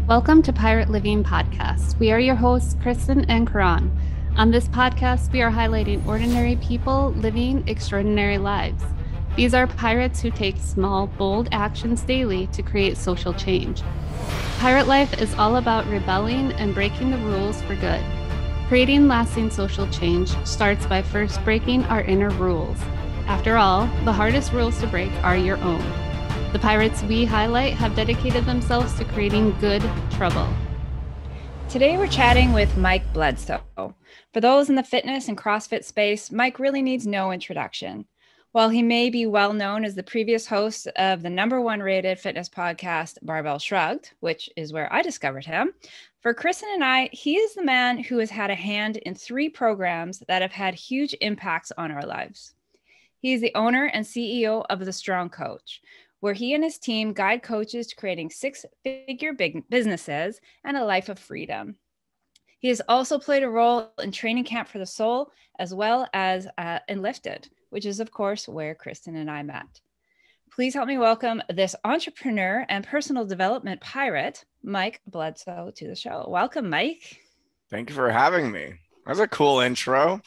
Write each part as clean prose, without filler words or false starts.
Welcome to Pirate Living Podcast. We are your hosts, Kristin and Karan. On this podcast, we are highlighting ordinary people living extraordinary lives. These are pirates who take small, bold actions daily to create social change. Pirate life is all about rebelling and breaking the rules for good. Creating lasting social change starts by first breaking our inner rules. After all, the hardest rules to break are your own. The pirates we highlight have dedicated themselves to creating good trouble. Today we're chatting with Mike Bledsoe. For those in the fitness and CrossFit space, Mike really needs no introduction. While he may be well known as the previous host of the #1 rated fitness podcast, Barbell Shrugged, which is where I discovered him, for Kristin and I, he is the man who has had a hand in 3 programs that have had huge impacts on our lives. He is the owner and CEO of The Strong Coach, where he and his team guide coaches to creating 6-figure businesses and a life of freedom. He has also played a role in Training Camp for the Soul, as well as Enlifted, which is, of course, where Kristin and I met. Please help me welcome this entrepreneur and personal development pirate, Mike Bledsoe, to the show. Welcome, Mike. Thank you for having me. That's a cool intro.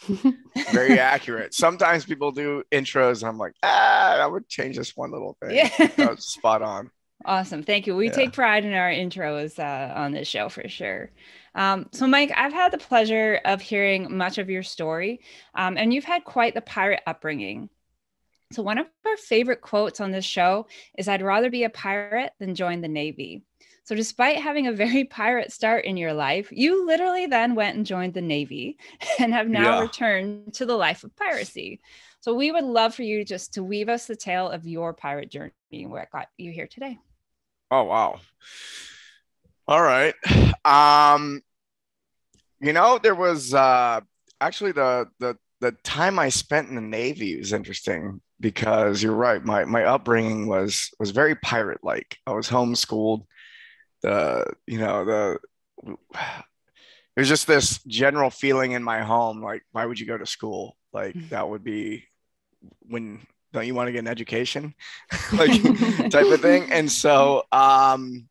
Very accurate. Sometimes people do intros and I'm like, I would change this one little thing. Yeah. That's spot on. Awesome. Thank you. We take pride in our intros on this show for sure. So Mike, I've had the pleasure of hearing much of your story, and you've had quite the pirate upbringing. So one of our favorite quotes on this show is, "I'd rather be a pirate than join the Navy." So despite having a very pirate start in your life, you literally then went and joined the Navy and have now returned to the life of piracy. So we would love for you just to weave us the tale of your pirate journey and where it got you here today. Oh, wow. All right. There was actually the time I spent in the Navy was interesting because you're right. My upbringing was very pirate-like. I was homeschooled. It was just this general feeling in my home, like, why would you go to school? Like, that would be don't you want to get an education? Like, type of thing. And so, going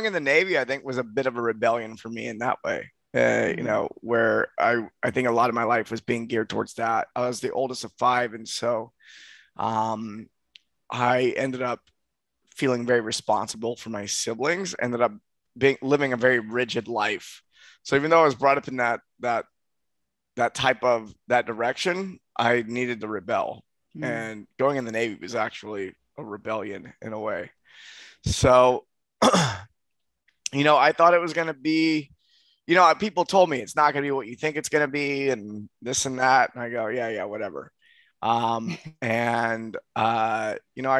in the Navy, I think was a bit of a rebellion for me in that way. Where I think a lot of my life was being geared towards that. I was the oldest of 5. And so, I ended up feeling very responsible for my siblings, ended up living a very rigid life. So even though I was brought up in that direction, I needed to rebel. And going in the Navy was actually a rebellion in a way. So, I thought it was going to be, people told me it's not going to be what you think it's going to be and this and that. And I go, yeah, whatever. I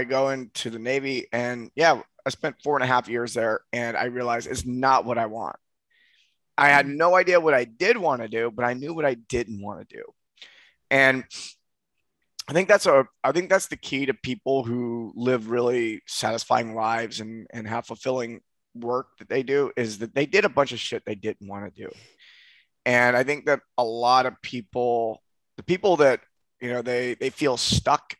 go into the Navy and I spent 4.5 years there and I realized it's not what I want. I had no idea what I did want to do, but I knew what I didn't want to do. And I think that's the key to people who live really satisfying lives and have fulfilling work that they do, is that they did a bunch of shit they didn't want to do. And I think that a lot of people, the people that, they feel stuck,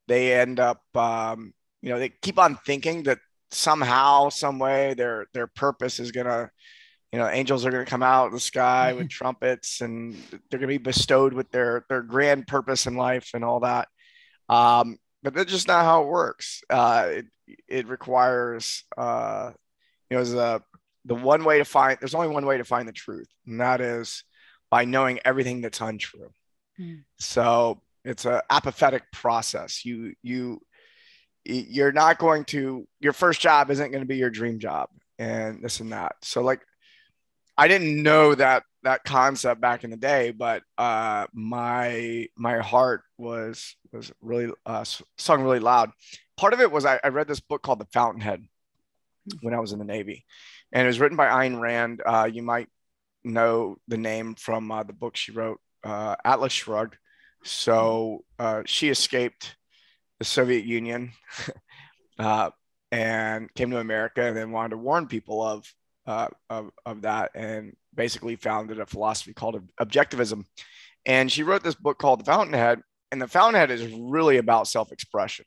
they end up, they keep on thinking that somehow, some way their purpose is going to, angels are going to come out of the sky with trumpets and they're going to be bestowed with their grand purpose in life and all that. But that's just not how it works. It requires, there's only one way to find the truth, and that is by knowing everything that's untrue. So it's an apathetic process. You're not going to, your first job isn't going to be your dream job and this and that. So like, I didn't know that concept back in the day, but my heart was really sung really loud. Part of it was I read this book called The Fountainhead when I was in the Navy, and it was written by Ayn Rand. You might know the name from the book she wrote, Atlas Shrugged. So she escaped the Soviet Union and came to America, and then wanted to warn people of that, and basically founded a philosophy called objectivism. And she wrote this book called The Fountainhead, and The Fountainhead is really about self-expression.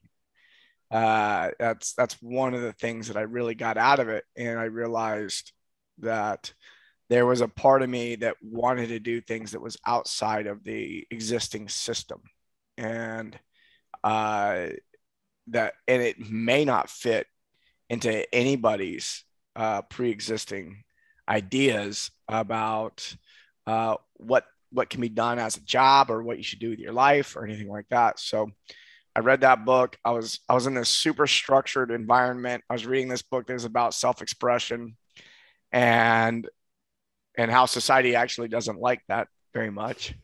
That's one of the things that I really got out of it. And I realized that there was a part of me that wanted to do things that was outside of the existing system. And it may not fit into anybody's pre-existing ideas about what can be done as a job or what you should do with your life or anything like that. So I read that book. I was in this super structured environment. I was reading this book that was about self-expression and how society actually doesn't like that very much.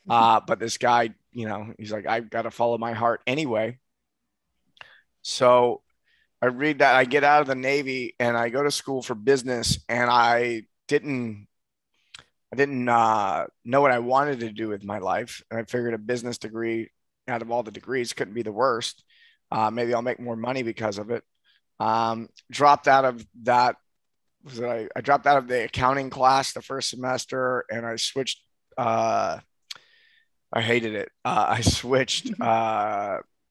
But this guy, he's like, I've got to follow my heart anyway. So I read that. I get out of the Navy and I go to school for business, and I didn't know what I wanted to do with my life. And I figured a business degree out of all the degrees couldn't be the worst. Maybe I'll make more money because of it. Dropped out of that. I dropped out of the accounting class the first semester, and I switched. I hated it. I switched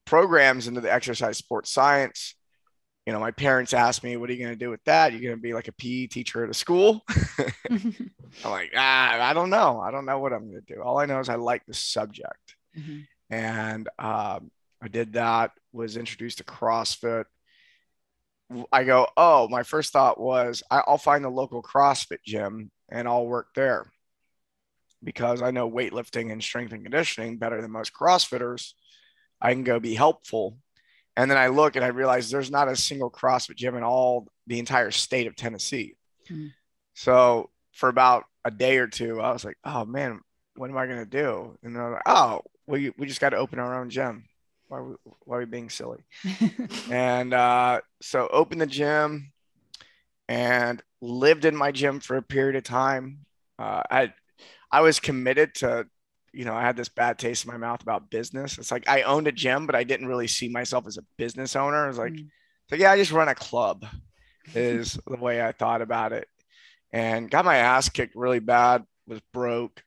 programs into the exercise sports science. My parents asked me, what are you going to do with that? You're going to be like a PE teacher at a school? I'm like, I don't know. I don't know what I'm going to do. All I know is I like the subject. Mm-hmm. And I did that, was introduced to CrossFit. I go, my first thought was I'll find the local CrossFit gym and I'll work there, because I know weightlifting and strength and conditioning better than most CrossFitters. I can go be helpful. And then I look and I realize there's not a single CrossFit gym in the entire state of Tennessee. Mm-hmm. So for about a day or two, I was like, oh man, what am I going to do? And they're like, we just got to open our own gym. Why are we being silly? And so opened the gym and lived in my gym for a period of time. I was committed to, I had this bad taste in my mouth about business. It's like I owned a gym, but I didn't really see myself as a business owner. I was like, yeah, I just run a club is the way I thought about it. And got my ass kicked really bad, was broke,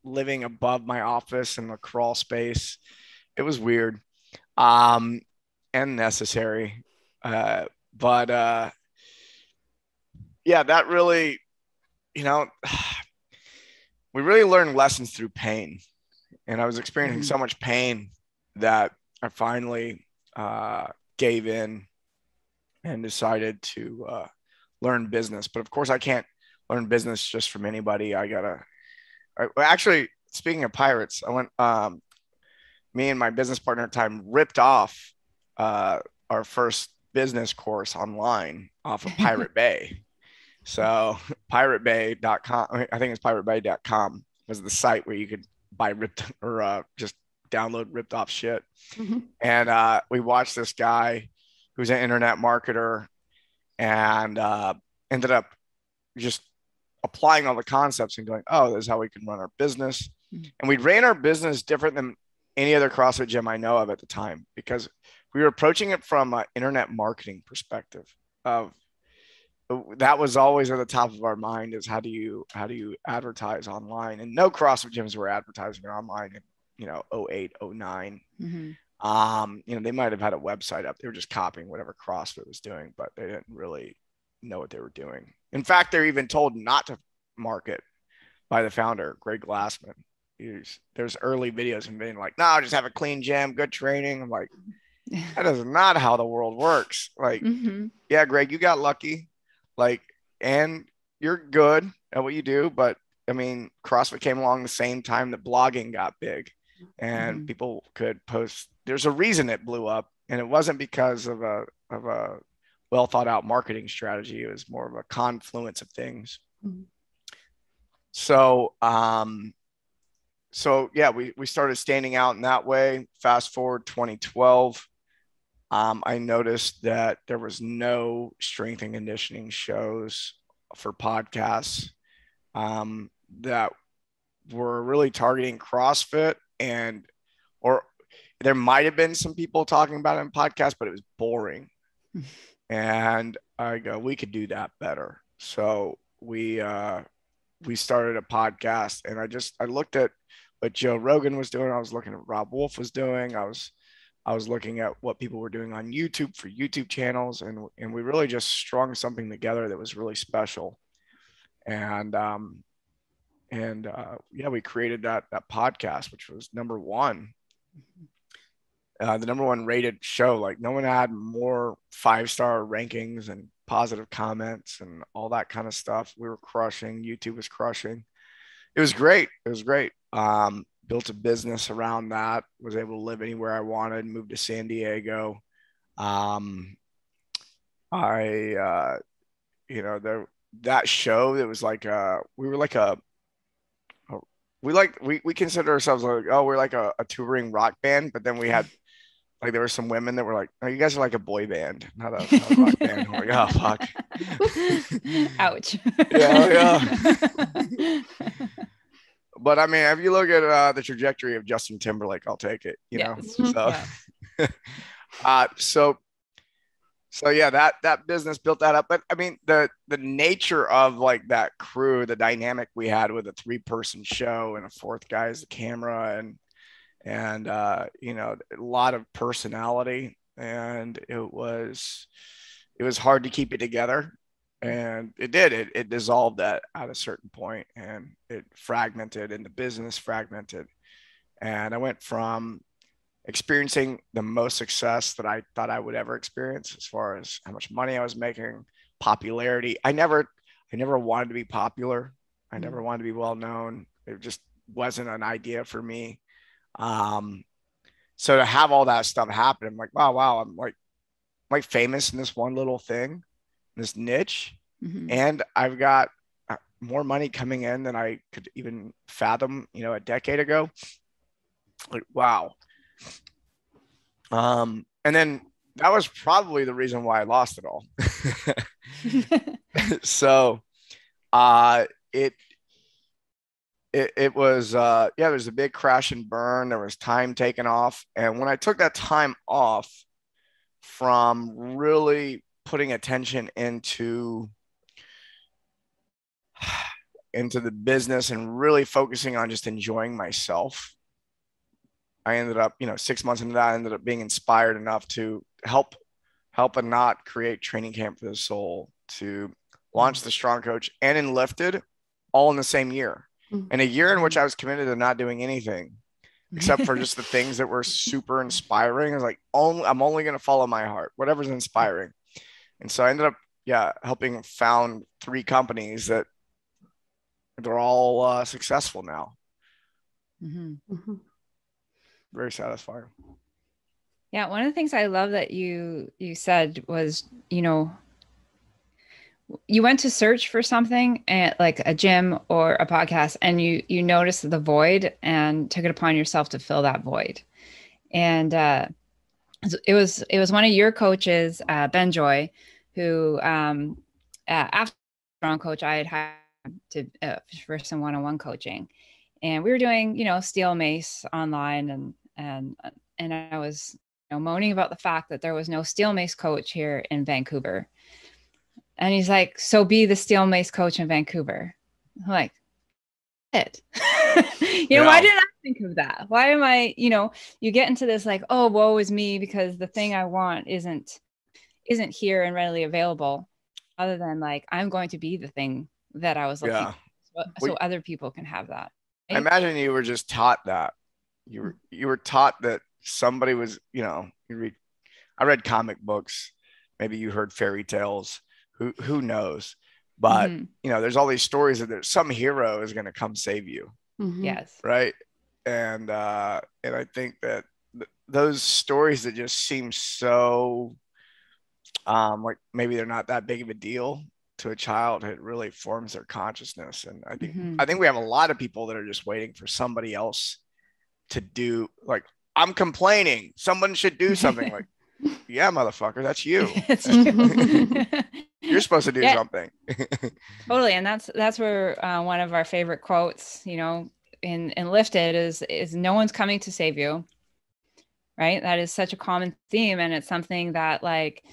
living above my office in the crawl space. It was weird and necessary. But that really, we really learn lessons through pain. And I was experiencing so much pain that I finally gave in and decided to learn business. But of course I can't learn business just from anybody. Actually, speaking of pirates, I went, me and my business partner at the time ripped off our first business course online off of Pirate Bay. So piratebay.com, I think it's piratebay.com was the site where you could buy ripped or just download ripped off shit. Mm-hmm. And we watched this guy who's an internet marketer and ended up just applying all the concepts and going, this is how we can run our business. Mm-hmm. And we ran our business different than any other CrossFit gym I know of at the time, because we were approaching it from an internet marketing perspective of, that was always at the top of our mind, is how do you advertise online? And no CrossFit gyms were advertising online in 08, 09. Mm-hmm. They might have had a website up. They were just copying whatever CrossFit was doing, but they didn't really know what they were doing. In fact, they're even told not to market by the founder, Greg Glassman. There's early videos of him being like, no, just have a clean gym, good training. I'm like, that is not how the world works. Like, mm-hmm. Yeah, Greg, you got lucky. Like, and you're good at what you do, but I mean, CrossFit came along the same time that blogging got big, and mm-hmm. people could post. There's a reason it blew up, and it wasn't because of a well thought out marketing strategy. It was more of a confluence of things. Mm-hmm. So we started standing out in that way. Fast forward 2012. I noticed that there was no strength and conditioning shows for podcasts that were really targeting CrossFit, or there might have been some people talking about it in podcasts, but it was boring. And I go, we could do that better. So we started a podcast, and I looked at what Joe Rogan was doing. I was looking at what Rob Wolf was doing. I was I was looking at what people were doing on YouTube for YouTube channels, and we really just strung something together that was really special. And yeah, we created that podcast, which was number one, the number one rated show. Like, no one had more 5-star rankings and positive comments and all that kind of stuff. We were crushing. YouTube was crushing. It was great. It was great. Built a business around that, was able to live anywhere I wanted, moved to San Diego. That show, that was like we consider ourselves like, oh, we're like a touring rock band, but then we had like, there were some women that were like, oh, you guys are like a boy band, not a rock band. I'm like, oh, fuck. Ouch. Yeah. But I mean, if you look at the trajectory of Justin Timberlake, I'll take it, you know? So, yeah. So yeah, that business built that up. But I mean, the nature of like that crew, the dynamic we had with a 3-person show and a 4th guy as the camera, and you know, a lot of personality, and it was hard to keep it together. And it dissolved at a certain point, and it fragmented, and the business fragmented. And I went from experiencing the most success that I thought I would ever experience, as far as how much money I was making, popularity. I never wanted to be popular. I never wanted to be well known. It just wasn't an idea for me. So to have all that stuff happen, I'm like, wow, I'm like famous in this one little thing, this niche, and I've got more money coming in than I could even fathom, you know, a decade ago. Like, wow. And then that was probably the reason why I lost it all. So it was there's a big crash and burn. There was time taken off, and when I took that time off from really putting attention into the business and really focusing on just enjoying myself, I ended up, 6 months into that, I ended up being inspired enough to help a knot create Training Camp for the Soul, to launch the Strong Coach and Enlifted all in the same year. And a year in which I was committed to not doing anything except for just the things that were super inspiring. I was like, I'm only going to follow my heart, whatever's inspiring. And so I ended up, helping found 3 companies that they're all successful now. Very satisfying. Yeah. One of the things I love that you said was, you went to search for something at like a gym or a podcast, and you noticed the void and took it upon yourself to fill that void. And it was one of your coaches, Ben Joy, who after Strong Coach, I had hired to for some one-on-one coaching, and we were doing steel mace online, and I was moaning about the fact that there was no steel mace coach here in Vancouver. And he's like, so be the steel mace coach in Vancouver. I'm like, it. Why didn't I think of that? Why am I, you get into this like, oh, woe is me because the thing I want isn't here and readily available, other than like, I'm going to be the thing that I was looking for, so other people can have that. Right? I imagine you were just taught that. You were taught that somebody was, I read comic books. Maybe you heard fairy tales. Who knows? But there's all these stories that there's some hero is going to come save you. Yes. Right. And I think that those stories that just seem so like maybe they're not that big of a deal to a child, it really forms their consciousness. And I think we have a lot of people that are just waiting for somebody else to do, like, I'm complaining, someone should do something. Like, yeah, motherfucker, that's you. You're supposed to do something. Totally. And that's where one of our favorite quotes, in Enlifted is no one's coming to save you. Right. That is such a common theme. And it's something that, like,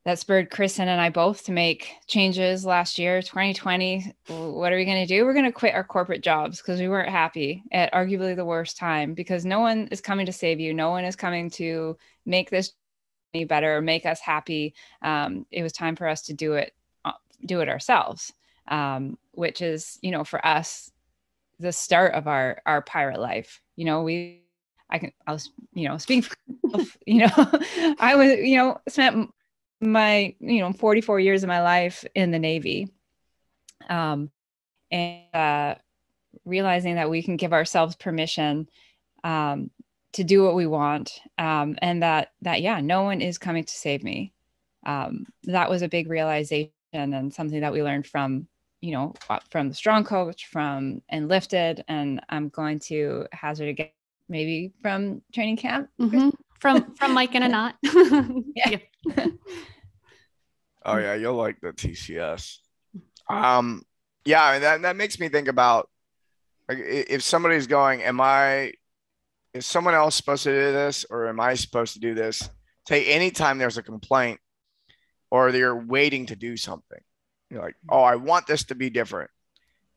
that spurred Kristin and I both to make changes last year, 2020. What are we going to do? We're going to quit our corporate jobs because we weren't happy at arguably the worst time, because no one is coming to save you. No one is coming to make this better, make us happy. It was time for us to do it ourselves, which is, for us, the start of our pirate life. I was speaking for myself, I was, spent my 44 years of my life in the Navy, and realizing that we can give ourselves permission to do what we want, and that no one is coming to save me. That was a big realization, and something that we learned from the Strong Coach, from Enlifted, and I'm going to hazard again, maybe from training camp. Mm-hmm. From Mike and I. Yeah. Oh yeah, you'll like the TCS. Yeah, and that makes me think about, like, if somebody's going, is someone else supposed to do this, or am I supposed to do this? Say anytime there's a complaint or you're waiting to do something, you're like, oh, I want this to be different.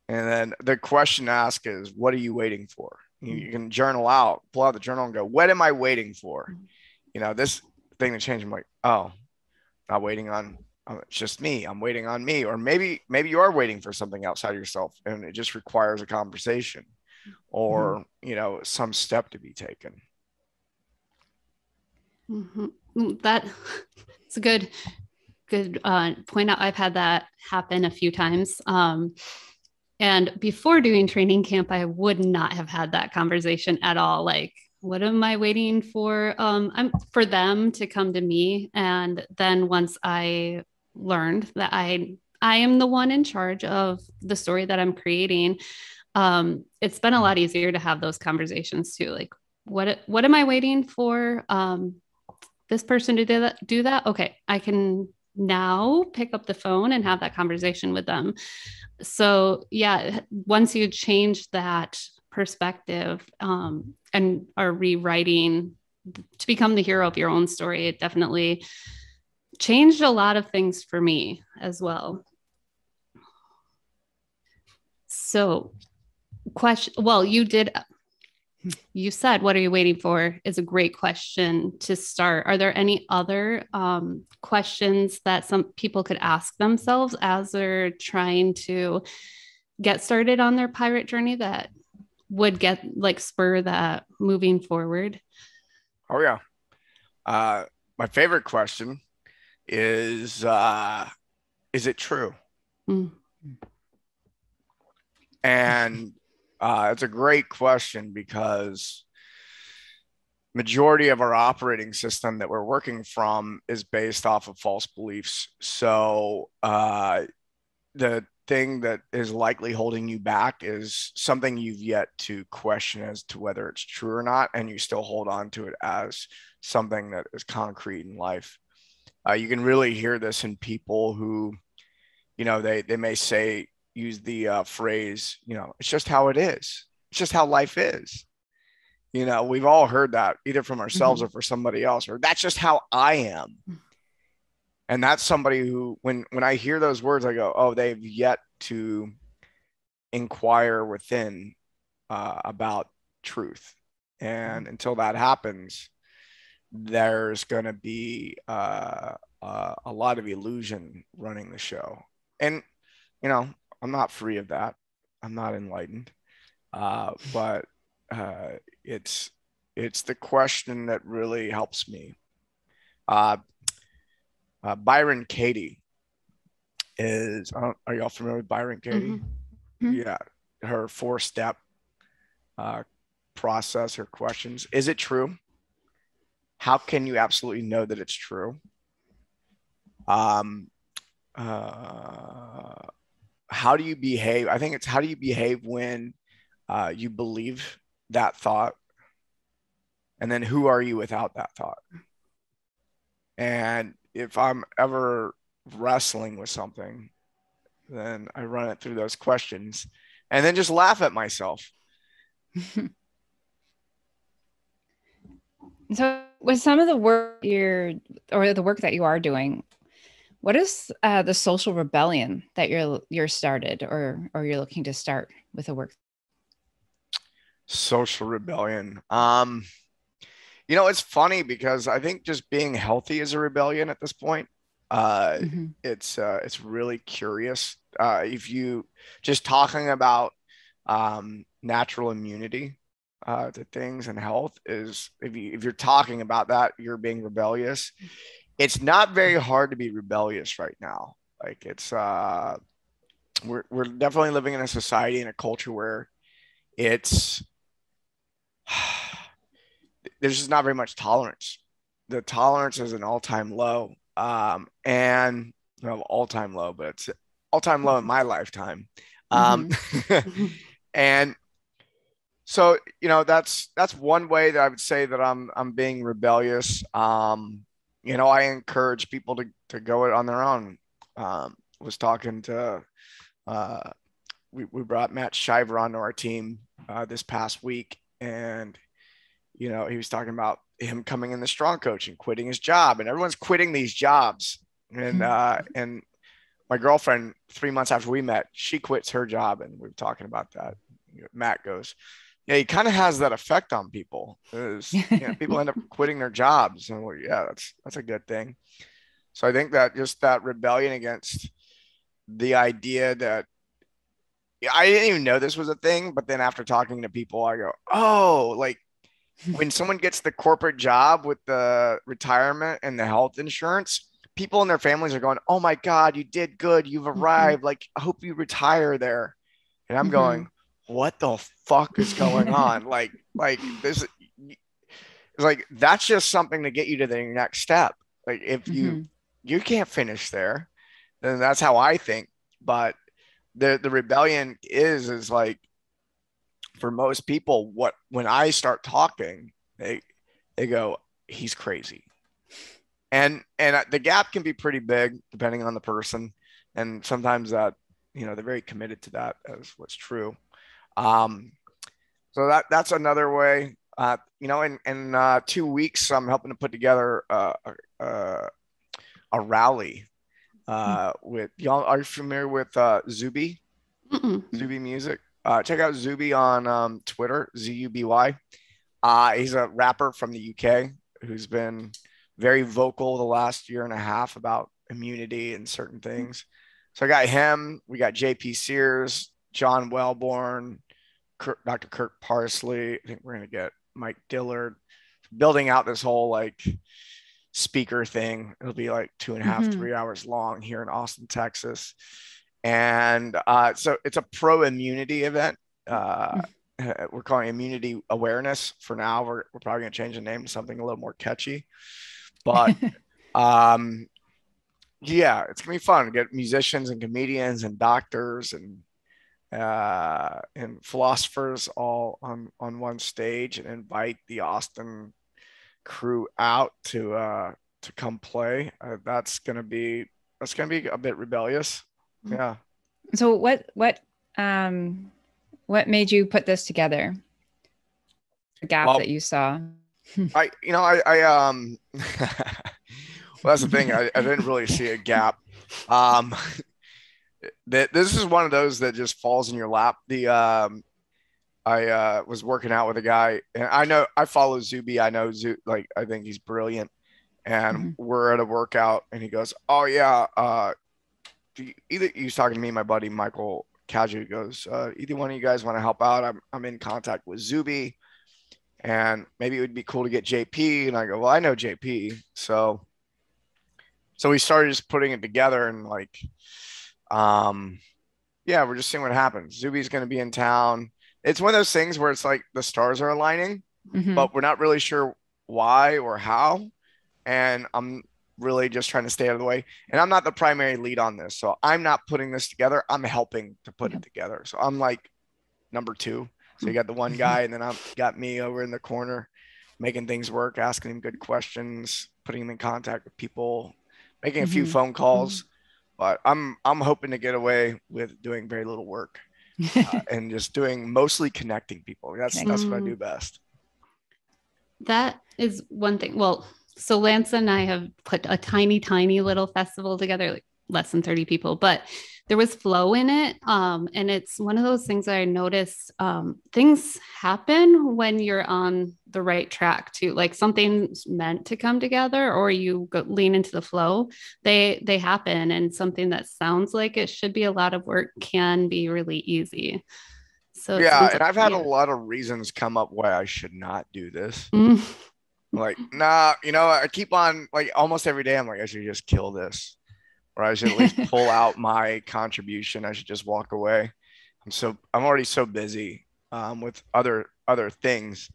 And then the question to ask is, what are you waiting for? You can pull out the journal and go, what am I waiting for? This thing to change. I'm like, oh, not waiting on, it's just me. I'm waiting on me. Or maybe you are waiting for something outside of yourself, and it just requires a conversation or, some step to be taken. Mm-hmm. It's a good point out. I've had that happen a few times. And before doing training camp, I would not have had that conversation at all. Like, what am I waiting for? I'm for them to come to me. And then once I learned that I am the one in charge of the story that I'm creating, it's been a lot easier to have those conversations too. Like, what am I waiting for? This person to do that? Okay, I can now pick up the phone and have that conversation with them. So yeah, once you change that perspective, and are rewriting to become the hero of your own story, it definitely changed a lot of things for me as well. So you said, what are you waiting for, is a great question to start. Are there any other questions that some people could ask themselves as they're trying to get started on their pirate journey that would spur that moving forward? Oh yeah. My favorite question is it true? Mm. And it's a great question, because majority of our operating system that we're working from is based off of false beliefs. So the thing that is likely holding you back is something you've yet to question as to whether it's true or not, and you still hold on to it as something that is concrete in life. You can really hear this in people who, they may use the phrase, it's just how it is. It's just how life is. We've all heard that either from ourselves, mm-hmm. or for somebody else, or that's just how I am. And that's somebody who, when I hear those words, I go, oh, they've yet to inquire within about truth. And until that happens, there's going to be a lot of illusion running the show. And, I'm not free of that. I'm not enlightened. But it's the question that really helps me. Byron Katie is, are y'all familiar with Byron Katie? Mm-hmm. Yeah. Her 4-step process, her questions. Is it true? How can you absolutely know that it's true? How do you behave? I think it's, how do you behave when you believe that thought? And then who are you without that thought? And if I'm ever wrestling with something, then I run it through those questions and then just laugh at myself. So with some of the work the work that you are doing, What is the social rebellion that you're started or you're looking to start with a work? Social rebellion. It's funny because I think just being healthy is a rebellion at this point. It's really curious. If you just talking about natural immunity to things and health is if you're talking about that, you're being rebellious. It's not very hard to be rebellious right now. Like it's we're definitely living in a society and a culture where it's there's just not very much tolerance. The tolerance is an all-time low. And all-time low, but it's all-time low in my lifetime. And so, that's one way that I would say that I'm being rebellious. I encourage people to go it on their own. Was talking to we brought Matt Shiver onto our team this past week, and he was talking about him coming in the strong coach and quitting his job, and everyone's quitting these jobs. And and my girlfriend, 3 months after we met, she quits her job, and we were talking about that. Matt goes, yeah, he kind of has that effect on people. People end up quitting their jobs, and that's a good thing. So I think that just that rebellion against the idea that I didn't even know this was a thing, but then after talking to people, I go, oh, like when someone gets the corporate job with the retirement and the health insurance, people and their families are going, oh my God, you did good. You've arrived. Like, I hope you retire there. And I'm going, what the fuck is going on? like this, it's like, that's just something to get you to the next step. Like if you can't finish there, then that's how I think. But the rebellion is like, for most people, when I start talking, they go, he's crazy. And the gap can be pretty big depending on the person. And sometimes that, they're very committed to that as what's true. So that's another way. In 2 weeks, I'm helping to put together a rally with y'all. Are you familiar with Zuby? Zuby Music. Check out Zuby on Twitter, Zuby. He's a rapper from the UK who's been very vocal the last year and a half about immunity and certain things. So I got him. We got JP Sears, John Wellborn, Dr. Kirk Parsley. I think we're going to get Mike Dillard, building out this whole like speaker thing. It'll be like 2.5, 3 hours long here in Austin, Texas. And so it's a pro immunity event. We're calling it immunity awareness for now. We're probably going to change the name to something a little more catchy. But yeah, it's gonna be fun to get musicians and comedians and doctors and philosophers all on one stage, and invite the Austin crew out to come play. That's gonna be a bit rebellious. Yeah. So what made you put this together? The gap that you saw. I well, that's the thing. I didn't really see a gap. This is one of those that just falls in your lap. I was working out with a guy, and I follow Zuby. I know I think he's brilliant. And we're at a workout, and he goes, "Oh yeah, he's talking to me, my buddy Michael Kaju goes, either one of you guys want to help out? I'm in contact with Zuby, and maybe it would be cool to get JP." And I go, "Well, I know JP." So we started just putting it together, and like, yeah, we're just seeing what happens. Zuby's going to be in town. It's one of those things where it's like the stars are aligning, but we're not really sure why or how. And I'm really just trying to stay out of the way. And I'm not the primary lead on this. So I'm not putting this together. I'm helping to put it together. So I'm like number two. So you got the one guy, and then I've got me over in the corner making things work, asking him good questions, putting him in contact with people, making a few phone calls. But I'm hoping to get away with doing very little work and just doing mostly connecting people. That's what I do best. That is one thing. Well, So Lance and I have put a tiny, tiny little festival together, like less than 30 people, but there was flow in it. And it's one of those things that I noticed, things happen when you're on the right track too. Like something's meant to come together or you lean into the flow, they happen. And something that sounds like it should be a lot of work can be really easy. So yeah, and I've had a lot of reasons come up why I should not do this. Like, nah, I keep on, like, almost every day I'm like, I should just kill this, or I should at least pull out my contribution. I should just walk away. I'm already so busy with other things,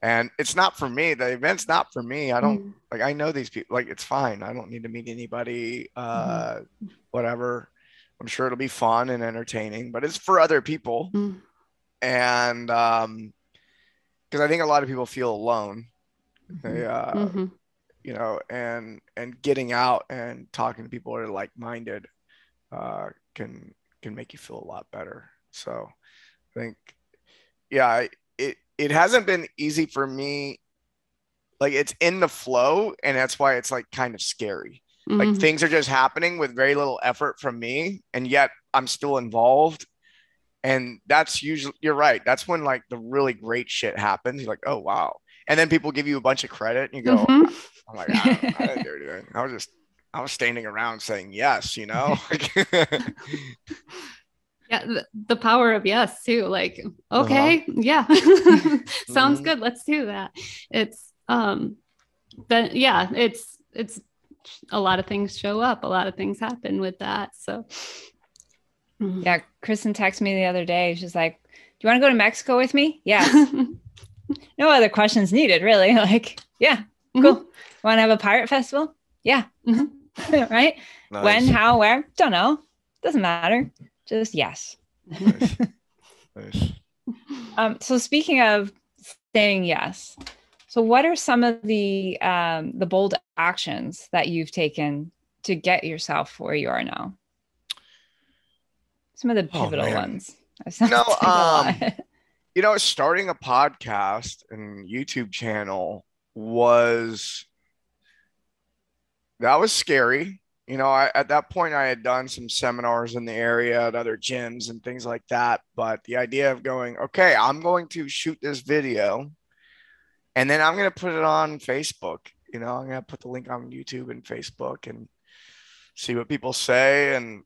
and it's not for me. The event's not for me. I don't like, I know these people, like, it's fine. I don't need to meet anybody, whatever. I'm sure it'll be fun and entertaining, but it's for other people. And because I think a lot of people feel alone. They and getting out and talking to people who are like-minded can make you feel a lot better. So I think, yeah, it hasn't been easy for me. Like, it's in the flow, and that's why it's like kind of scary. Like, things are just happening with very little effort from me, and yet I'm still involved. And that's usually, you're right, that's when like the really great shit happens. You're like, oh wow. And then people give you a bunch of credit, and you go, I'm like, I didn't do anything. I was standing around saying yes, Yeah, the power of yes too. Like, okay, yeah, sounds good. Let's do that. It's it's a lot of things show up. A lot of things happen with that. So yeah, Kristin texted me the other day. She's like, do you want to go to Mexico with me? Yeah. No other questions needed, really. Like, yeah, cool. Want to have a pirate festival? Yeah. Right? Nice. When, how, where? Don't know. Doesn't matter. Just yes. Nice. So speaking of saying yes, so what are some of the bold actions that you've taken to get yourself where you are now? Some of the pivotal ones. Starting a podcast and YouTube channel was scary. At that point I had done some seminars in the area at other gyms and things like that. But the idea of going, okay, I'm going to shoot this video and then I'm going to put it on Facebook. I'm going to put the link on YouTube and Facebook and see what people say. And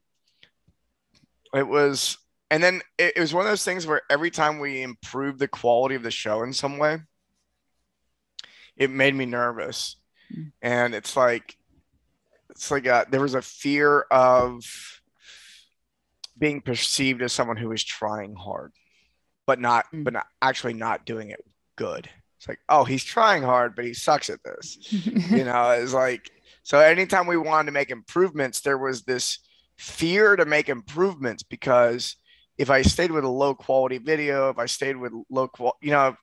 it was one of those things where every time we improved the quality of the show in some way, it made me nervous. And it's like there was a fear of being perceived as someone who is trying hard, but not actually not doing it good. It's like, oh, he's trying hard, but he sucks at this. It's like, so anytime we wanted to make improvements, there was this fear to make improvements, because if I stayed with a low quality video, if I stayed with low quality, if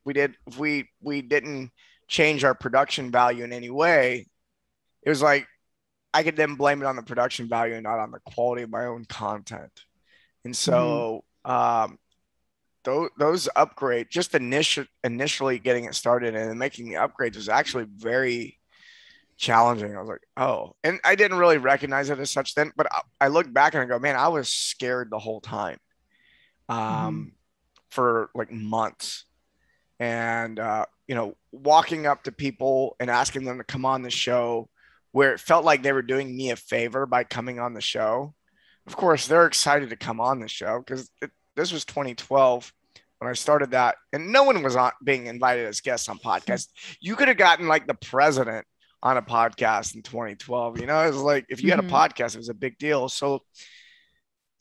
we didn't change our production value in any way, it was like I could then blame it on the production value and not on the quality of my own content. And so those upgrades, just initially getting it started and making the upgrades, was actually very challenging. I was like, oh, and I didn't really recognize it as such then, but I look back and I go, man, I was scared the whole time for like months. And walking up to people and asking them to come on the show, where it felt like they were doing me a favor by coming on the show. Of course, they're excited to come on the show because this was 2012 when I started that, and no one was being invited as guests on podcasts. You could have gotten like the president on a podcast in 2012. It was like, if you had a podcast, it was a big deal. So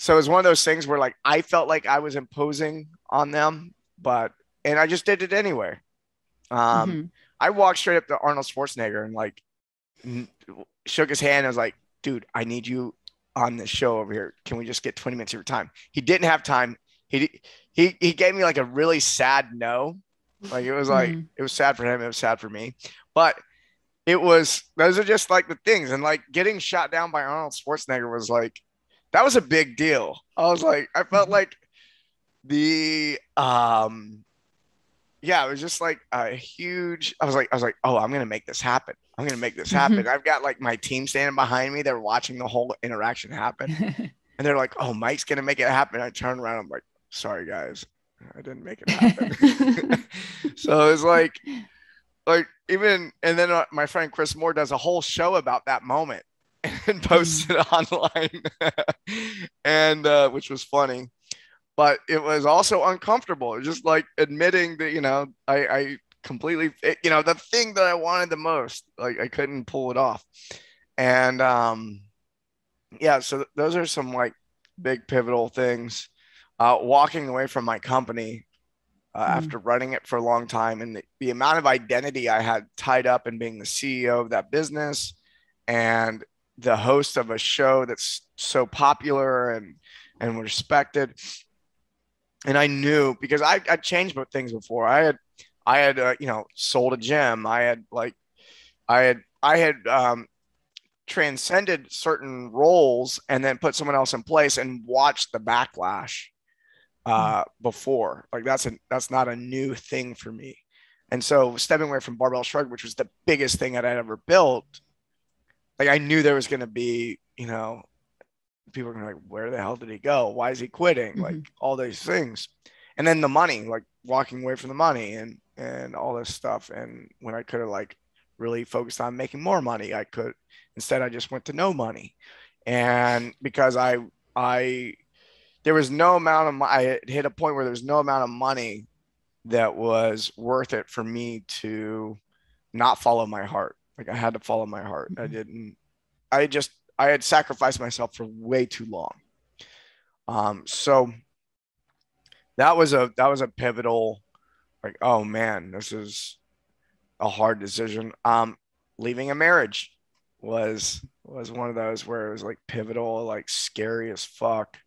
it was one of those things where like I felt like I was imposing on them, and I just did it anyway. I walked straight up to Arnold Schwarzenegger and like shook his hand. I was like, dude, I need you on this show over here. Can we just get 20 minutes of your time? He didn't have time. He gave me like a really sad no. Like it was like, it was sad for him. It was sad for me, but those are just like the things. And like getting shot down by Arnold Schwarzenegger was like, that was a big deal. I was like, I felt like it was just like a huge, I was like, oh, I'm going to make this happen. I'm going to make this happen. I've got like my team standing behind me. They're watching the whole interaction happen. And they're like, oh, Mike's going to make it happen. I turn around. I'm like, sorry, guys. I didn't make it happen. So it's like even, and then my friend Chris Moore does a whole show about that moment and posts it online, and which was funny, but it was also uncomfortable. It was just like admitting that, you know, I completely, you know, the thing that I wanted the most, like I couldn't pull it off. And yeah, so those are some like big pivotal things. Walking away from my company after running it for a long time, and the amount of identity I had tied up in being the CEO of that business and the host of a show that's so popular and respected. And I knew, because I changed things before. I had you know, sold a gym. I had transcended certain roles and then put someone else in place and watched the backlash before. Like that's not a new thing for me. And so stepping away from Barbell Shrugged, which was the biggest thing that I'd ever built, like I knew there was going to be, you know, people are going to be like, where the hell did he go? Why is he quitting? Like all these things. And then the money, like walking away from the money and all this stuff. And when I could have like really focused on making more money, instead I just went to no money. And because there was no amount of, I had hit a point where there was no amount of money that was worth it for me to not follow my heart. Like I had to follow my heart. I had sacrificed myself for way too long. So that was a pivotal, like, oh man, this is a hard decision. Leaving a marriage was one of those where it was like pivotal, like scary as fuck.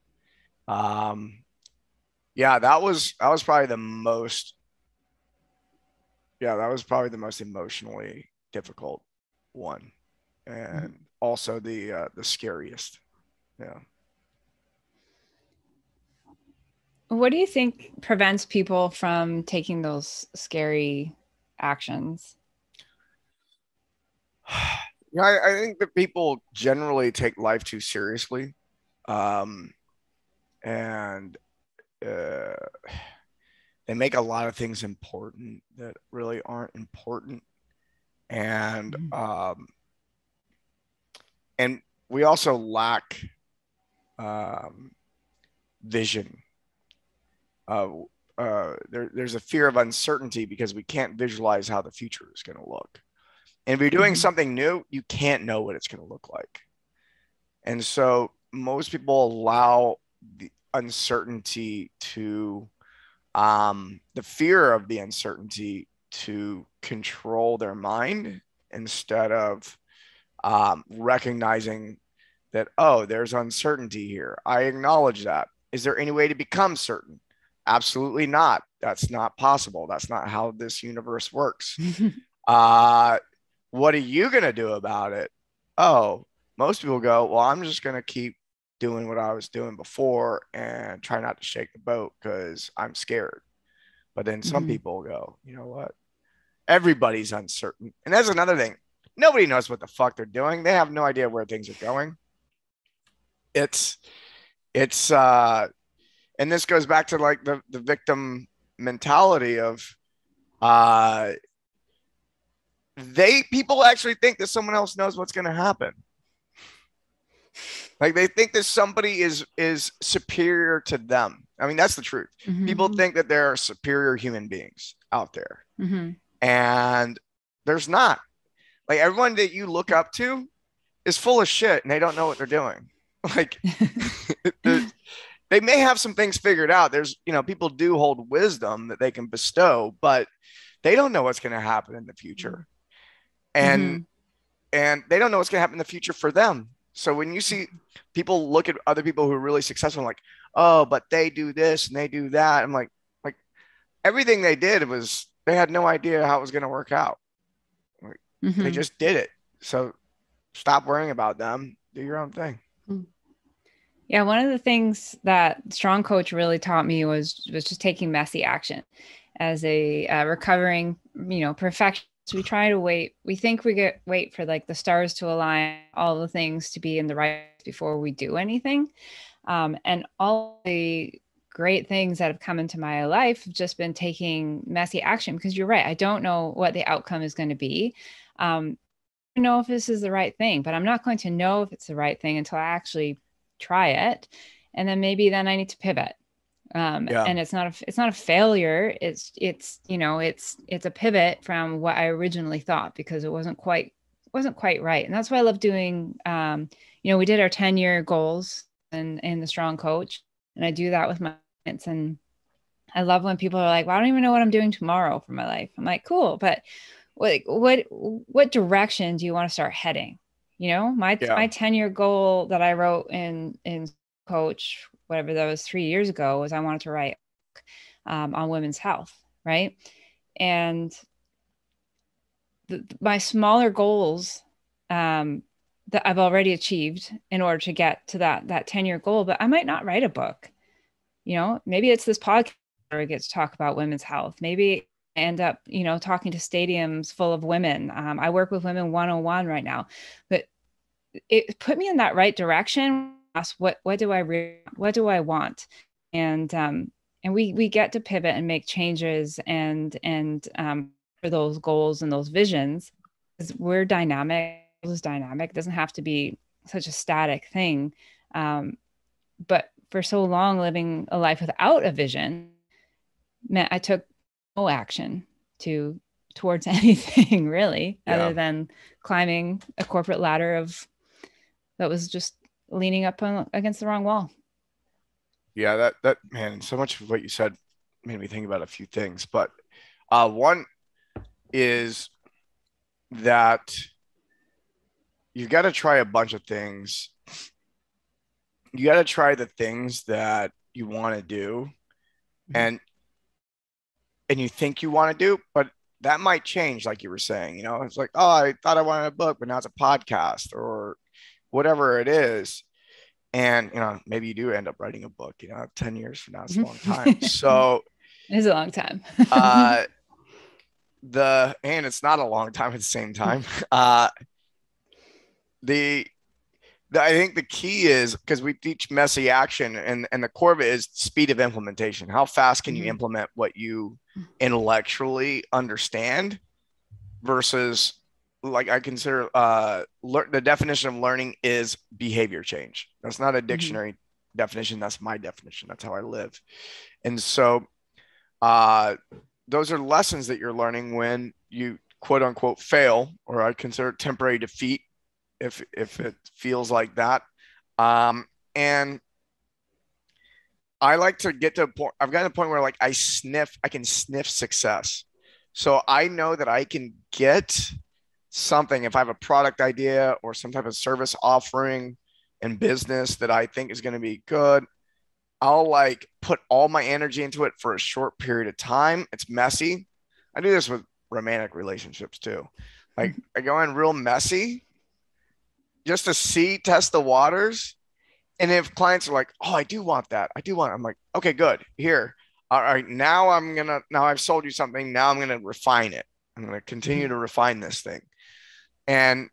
Yeah, that was probably the most emotionally difficult one, and also the scariest. Yeah. What do you think prevents people from taking those scary actions? Yeah, I think that people generally take life too seriously. And they make a lot of things important that really aren't important. And and we also lack vision. There's a fear of uncertainty because we can't visualize how the future is going to look. And if you're doing something new, you can't know what it's going to look like. And so most people allow the uncertainty to, the fear of the uncertainty to control their mind instead of recognizing that, oh, there's uncertainty here. I acknowledge that. Is there any way to become certain? Absolutely not. That's not possible. That's not how this universe works. What are you going to do about it? Oh, most people go, well, I'm just going to keep doing what I was doing before and try not to shake the boat because I'm scared. But then some people go, you know what? Everybody's uncertain. And that's another thing. Nobody knows what the fuck they're doing. They have no idea where things are going. It's and this goes back to like the victim mentality of people actually think that someone else knows what's going to happen. Like they think that somebody is superior to them. I mean, that's the truth. People think that there are superior human beings out there, and there's not. Like everyone that you look up to is full of shit and they don't know what they're doing. Like they may have some things figured out. There's, you know, people do hold wisdom that they can bestow, but they don't know what's going to happen in the future. And they don't know what's going to happen in the future for them. So when you see people look at other people who are really successful, like, oh, but they do this and they do that. I'm like everything they did was, they had no idea how it was going to work out. Like, they just did it. So stop worrying about them. Do your own thing. Yeah. One of the things that Strong Coach really taught me was just taking messy action. As a recovering, perfectionist So we try to wait. We think wait for like the stars to align, all the things to be in the right before we do anything. And all the great things that have come into my life have just been taking messy action, because you're right. I don't know what the outcome is going to be. I don't know if this is the right thing, but I'm not going to know if it's the right thing until I actually try it. And then maybe then I need to pivot. And it's not a failure. It's a pivot from what I originally thought, because it wasn't quite right. And that's why I love doing, we did our 10-year goals in the Strong Coach, and I do that with my clients. And I love when people are like, well, I don't even know what I'm doing tomorrow for my life. I'm like, cool, but what direction do you want to start heading? My 10-year goal that I wrote in Coach, whatever that was 3 years ago, was I wanted to write on women's health, right? And my smaller goals that I've already achieved in order to get to that 10-year goal, but I might not write a book. Maybe it's this podcast where I get to talk about women's health. Maybe I end up, talking to stadiums full of women. I work with women 101 right now, but it put me in that right direction. Ask what do I want? And we get to pivot and make changes and for those goals and those visions, because we're dynamic. Is dynamic. It doesn't have to be such a static thing. But for so long, living a life without a vision meant I took no action towards anything really, other than climbing a corporate ladder that was just leaning up against the wrong wall. Yeah, that man, so much of what you said made me think about a few things. But one is that you've got to try a bunch of things. You got to try the things that you want to do and you think you want to do, but that might change. Like you were saying, it's like, oh, I thought I wanted a book, but now it's a podcast or whatever it is. And, maybe you do end up writing a book, 10 years from now, it's a long time. So it is a long time. And it's not a long time at the same time. I think the key is, because we teach messy action, and the core of it is speed of implementation. How fast can you implement what you intellectually understand versus, like, I consider the definition of learning is behavior change. That's not a dictionary definition. That's my definition. That's how I live. And so those are lessons that you're learning when you quote unquote fail, or I consider temporary defeat, if it feels like that. And I like to get to a point. I've gotten to a point where, like, I can sniff success. So I know that I can get something, if I have a product idea or some type of service offering in business that I think is going to be good, I'll like put all my energy into it for a short period of time. It's messy. I do this with romantic relationships too. Like, I go in real messy just to test the waters. And if clients are like, oh, I do want that. I'm like, okay, good. Here. All right. Now I've sold you something. Now I'm going to refine it. I'm going to continue to refine this thing. And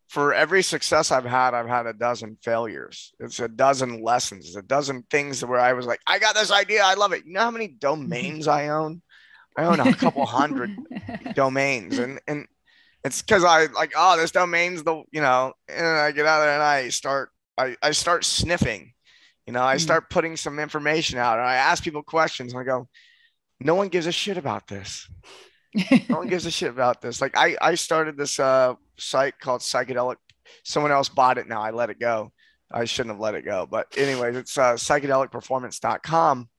for every success I've had a dozen failures. It's a dozen lessons. It's a dozen things where I was like, I got this idea. I love it. You know how many domains I own? I own a couple hundred domains. And it's because I like, oh, this domain's and I get out there and I start sniffing, I start putting some information out, and I ask people questions, and I go, no one gives a shit about this. No one gives a shit about this. Like, I started this site called Psychedelic. Someone else bought it now. I let it go. I shouldn't have let it go. But anyways, it's psychedelicperformance.com.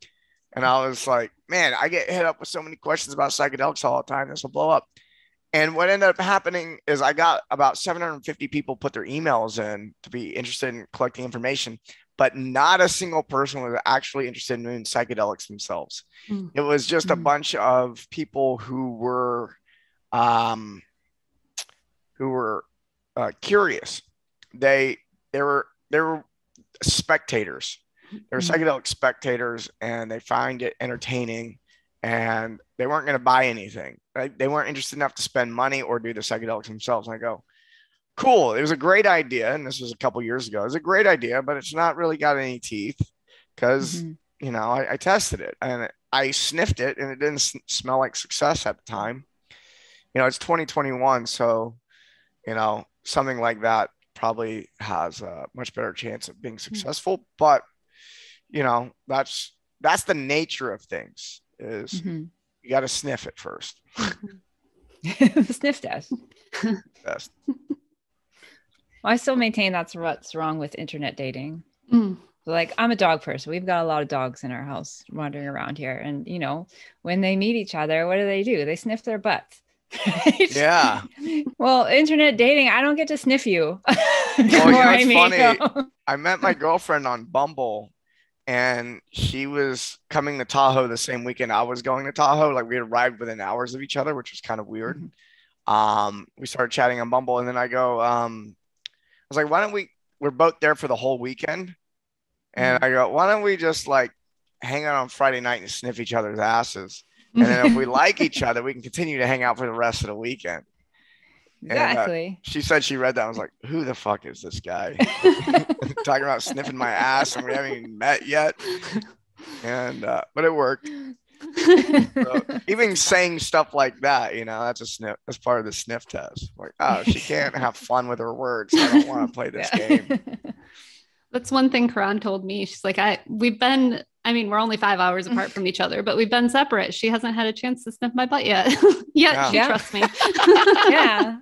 And I was like, man, I get hit up with so many questions about psychedelics all the time. This will blow up. And what ended up happening is I got about 750 people put their emails in to be interested in collecting information, but not a single person was actually interested in doing psychedelics themselves. It was just a bunch of people who were curious. They were spectators. They were psychedelic spectators, and they find it entertaining. and they weren't going to buy anything. Right? They weren't interested enough to spend money or do the psychedelics themselves. And I go, cool. It was a great idea. And this was a couple years ago. It was a great idea, but it's not really got any teeth because, you know, I tested it and I sniffed it and it didn't smell like success at the time. You know, it's 2021. So, you know, something like that probably has a much better chance of being successful. But, you know, that's the nature of things is you got to sniff it first. Sniff test. Best. Well, I still maintain that's what's wrong with internet dating. Like, I'm a dog person. We've got a lot of dogs in our house wandering around here. And, you know, when they meet each other, what do? They sniff their butts. Right? Yeah. Well, internet dating, I don't get to sniff you. Oh, you know, it's funny. I met my girlfriend on Bumble and she was coming to Tahoe the same weekend I was going to Tahoe. Like we had arrived within hours of each other, which was kind of weird. We started chatting on Bumble and then I go, I was like, why don't we're both there for the whole weekend. And I go, why don't we just like hang out on Friday night and sniff each other's asses? And then if we like each other, we can continue to hang out for the rest of the weekend. Exactly. And, she said she read that. I was like, who the fuck is this guy? Talking about sniffing my ass and we haven't even met yet. And, but it worked. So, even saying stuff like that, you know, that's a sniff. That's part of the sniff test. Like, oh, she can't have fun with her words. I don't want to play this game. That's one thing Karan told me. She's like, we're only 5 hours apart from each other, but we've been separate. She hasn't had a chance to sniff my butt yet. She trusts me. Yeah.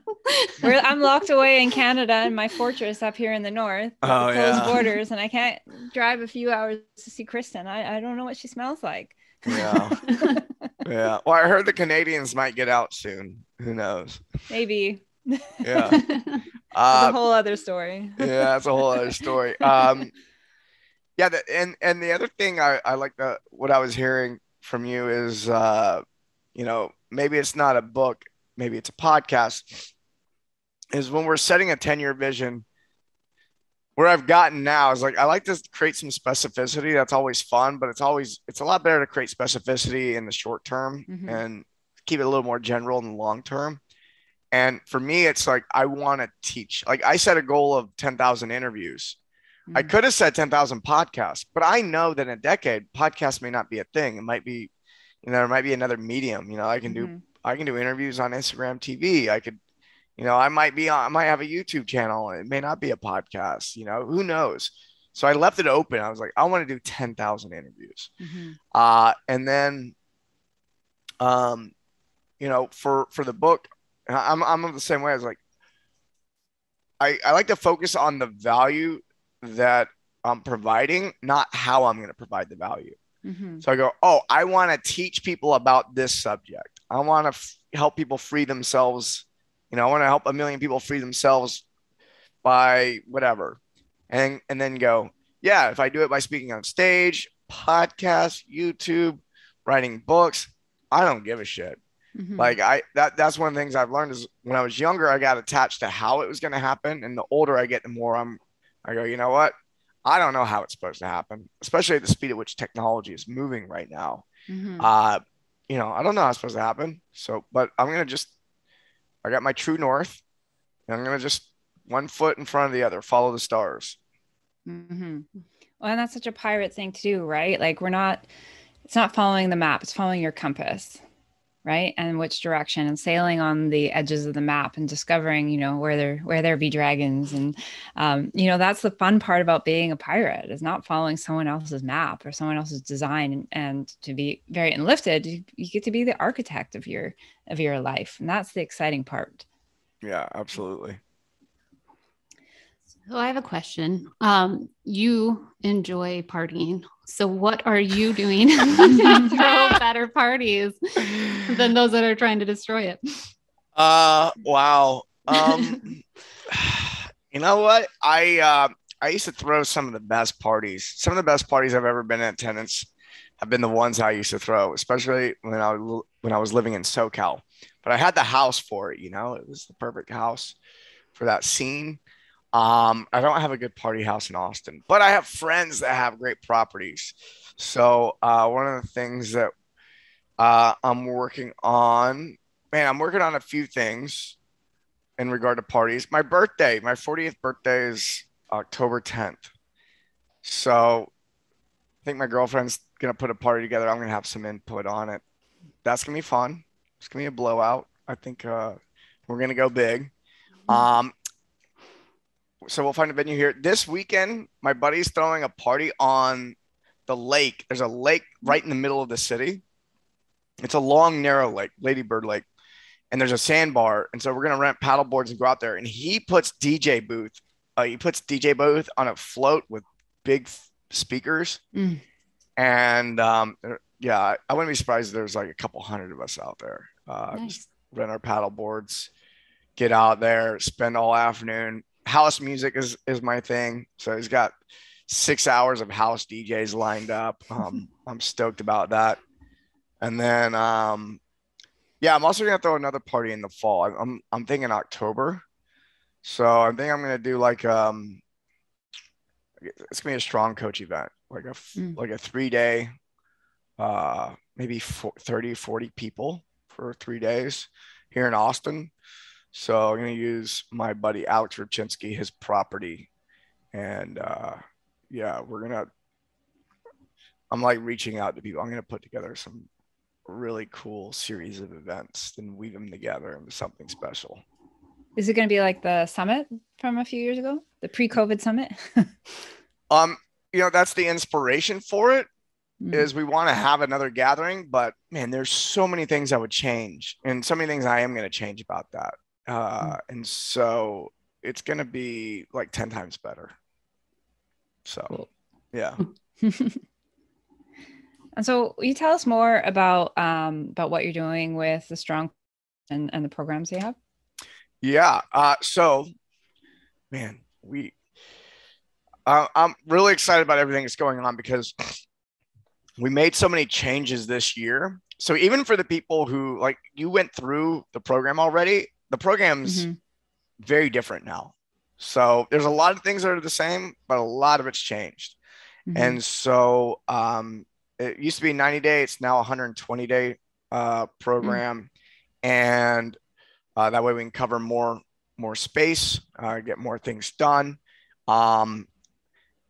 I'm locked away in Canada in my fortress up here in the north. Closed borders, and I can't drive a few hours to see Kristin. I don't know what she smells like. Yeah. Yeah. Well, I heard the Canadians might get out soon. Who knows? Maybe. Yeah. That's a whole other story. Yeah, that's a whole other story. Yeah, and the other thing I like what I was hearing from you is you know, maybe it's not a book, maybe it's a podcast, is when we're setting a 10-year vision, where I've gotten now is like I like to create some specificity. That's always fun, but it's a lot better to create specificity in the short term and keep it a little more general in the long term. And for me, it's like I want to teach. Like I set a goal of 10,000 interviews. I could have said 10,000 podcasts, but I know that in a decade, podcasts may not be a thing. It might be, you know, there might be another medium. You know, I can do interviews on Instagram TV. I could, you know, I might have a YouTube channel. It may not be a podcast. You know, who knows? So I left it open. I was like, I want to do 10,000 interviews. And then, you know, for the book, I'm the same way. I was like, I like to focus on the value that I'm providing, not how I'm going to provide the value. So I go, oh, I want to teach people about this subject. I want to help people free themselves. You know, I want to help 1 million people free themselves by whatever. And then go, yeah, if I do it by speaking on stage, podcast, YouTube, writing books, I don't give a shit. Like that's one of the things I've learned is when I was younger, I got attached to how it was going to happen. And the older I get, the more I go, you know what? I don't know how it's supposed to happen, especially at the speed at which technology is moving right now. You know, I don't know how it's supposed to happen. So, but I got my true north and I'm going to just 1 foot in front of the other, follow the stars. Well, and that's such a pirate thing to do, right? Like it's not following the map, it's following your compass. Right. And which direction, and sailing on the edges of the map and discovering, you know, where there be dragons. And, you know, that's the fun part about being a pirate is not following someone else's map or someone else's design. And to be very enlifted, you get to be the architect of your life. And that's the exciting part. Yeah, absolutely. So I have a question. You enjoy partying. So what are you doing to throw better parties than those that are trying to destroy it? Wow. You know what? I used to throw some of the best parties. Some of the best parties I've ever been in attendance have been the ones I used to throw, especially when I was living in SoCal. But I had the house for it, you know, it was the perfect house for that scene. I don't have a good party house in Austin, but I have friends that have great properties. So one of the things that I'm working on a few things in regard to parties. My 40th birthday is October 10th. So I think my girlfriend's gonna put a party together. I'm gonna have some input on it. That's gonna be fun. It's gonna be a blowout. I think we're gonna go big. Um, so we'll find a venue here this weekend. My buddy's throwing a party on the lake. There's a lake right in the middle of the city. It's a long, narrow lake, Lady Bird Lake, and there's a sandbar. And so we're gonna rent paddle boards and go out there. And he puts DJ booth. He puts DJ booth on a float with big speakers. And yeah, I wouldn't be surprised if there's like a couple hundred of us out there. Nice. Just rent our paddle boards, get out there, spend all afternoon. House music is my thing. So he's got 6 hours of house DJs lined up. I'm stoked about that. And then yeah, I'm also gonna throw another party in the fall. I'm thinking October. So I think I'm gonna do like it's gonna be a strong coach event, like a 3-day, maybe 30, 40 people for 3 days here in Austin. So I'm gonna use my buddy Alex Rubchinski, his property, and yeah, I'm like reaching out to people. I'm gonna put together some really cool series of events and weave them together into something special. Is it going to be like the summit from a few years ago, the pre-COVID summit? That's the inspiration for it. Is we want to have another gathering, but man, there's so many things I would change and so many things I am going to change about that. And so it's going to be like 10 times better. So, cool. Yeah. And so will you tell us more about what you're doing with the Strong and the programs you have? Yeah. So man, I'm really excited about everything that's going on because we made so many changes this year. So even for the people who like you went through the program already, the program's very different now. So there's a lot of things that are the same, but a lot of it's changed. And so it used to be 90-day. It's now a 120-day program. And that way we can cover more space, get more things done.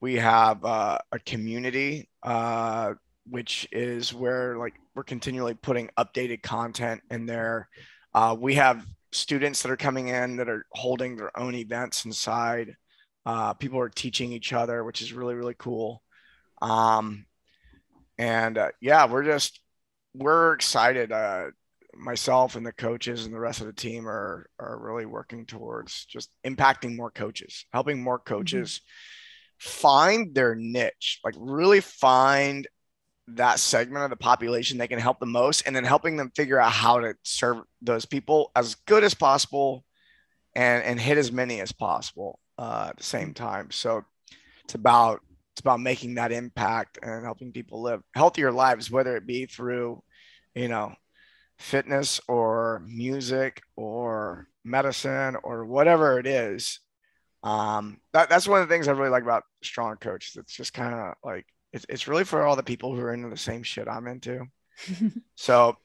We have a community, which is where like we're continually putting updated content in there. We have students that are coming in that are holding their own events inside. People are teaching each other, which is really, really cool. Yeah, we're excited. Myself and the coaches and the rest of the team are really working towards just impacting more coaches, helping more coaches find their niche, like really find that segment of the population they can help the most, and then helping them figure out how to serve those people as good as possible and hit as many as possible at the same time. So it's about making that impact and helping people live healthier lives, whether it be through, fitness or music or medicine or whatever it is. That's one of the things I really like about Strong Coach. It's just kind of like, it's really for all the people who are into the same shit I'm into. So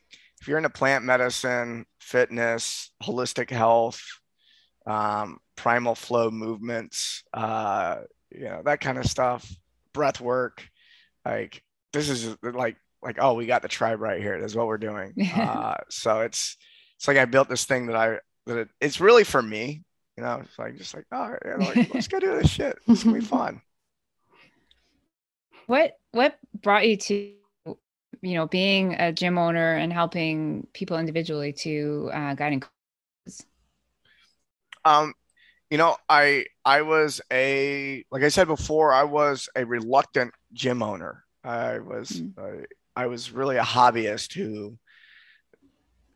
if you're into plant medicine, fitness, holistic health, primal flow movements, that kind of stuff, breath work, like this is like, oh, we got the tribe right here. That's what we're doing. So it's like I built this thing it's really for me, it's like, just like, oh, let's go do this shit. It's gonna be fun. What brought you to, being a gym owner and helping people individually to guiding coaches? I was like I said before, I was a reluctant gym owner. I was really a hobbyist who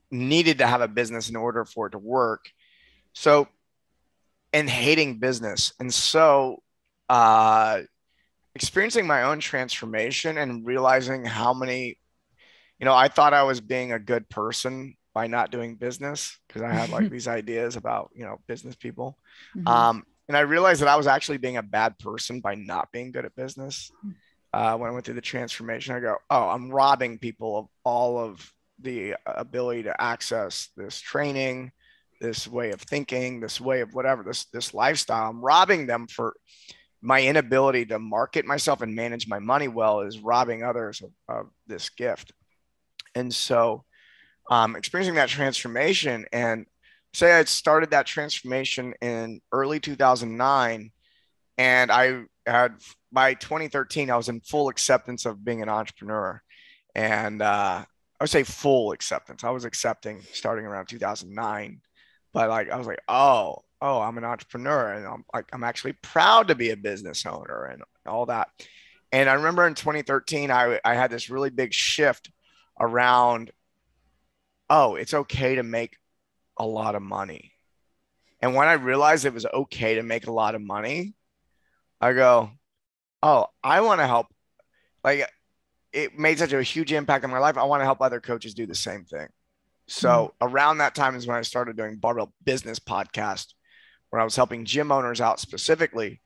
needed to have a business in order for it to work. So, and hating business. And so, experiencing my own transformation and realizing how many, I thought I was being a good person by not doing business because I had like these ideas about, business people. And I realized that I was actually being a bad person by not being good at business. when I went through the transformation. I go, oh, I'm robbing people of all of the ability to access this training, this way of thinking, this way of whatever, this lifestyle. I'm robbing them for my inability to market myself and manage my money well, is robbing others of this gift. And so experiencing that transformation, and say I started that transformation in early 2009, and I had, by 2013, I was in full acceptance of being an entrepreneur. And I would say full acceptance. I was accepting starting around 2009, but like, I was like, oh, I'm an entrepreneur, and I'm actually proud to be a business owner and all that. And I remember in 2013, I had this really big shift around, oh, it's okay to make a lot of money. And when I realized it was okay to make a lot of money, I go, oh, I want to help. Like, it made such a huge impact on my life. I want to help other coaches do the same thing. So around that time is when I started doing Barbell Business Podcast, where I was helping gym owners out specifically,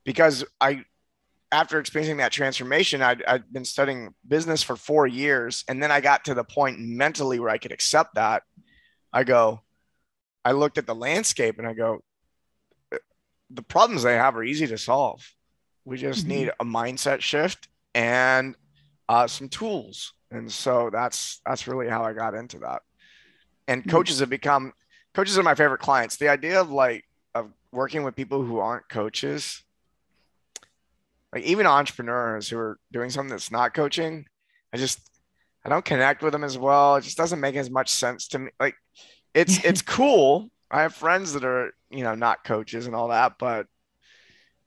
because after experiencing that transformation, I'd been studying business for 4 years. And then I got to the point mentally where I could accept that. I looked at the landscape and I go, the problems they have are easy to solve. We just need a mindset shift and some tools. And so that's really how I got into that. And coaches are my favorite clients. The idea of working with people who aren't coaches, like even entrepreneurs who are doing something that's not coaching, I don't connect with them as well. It just doesn't make as much sense to me. Like, it's cool. I have friends that are, not coaches and all that, but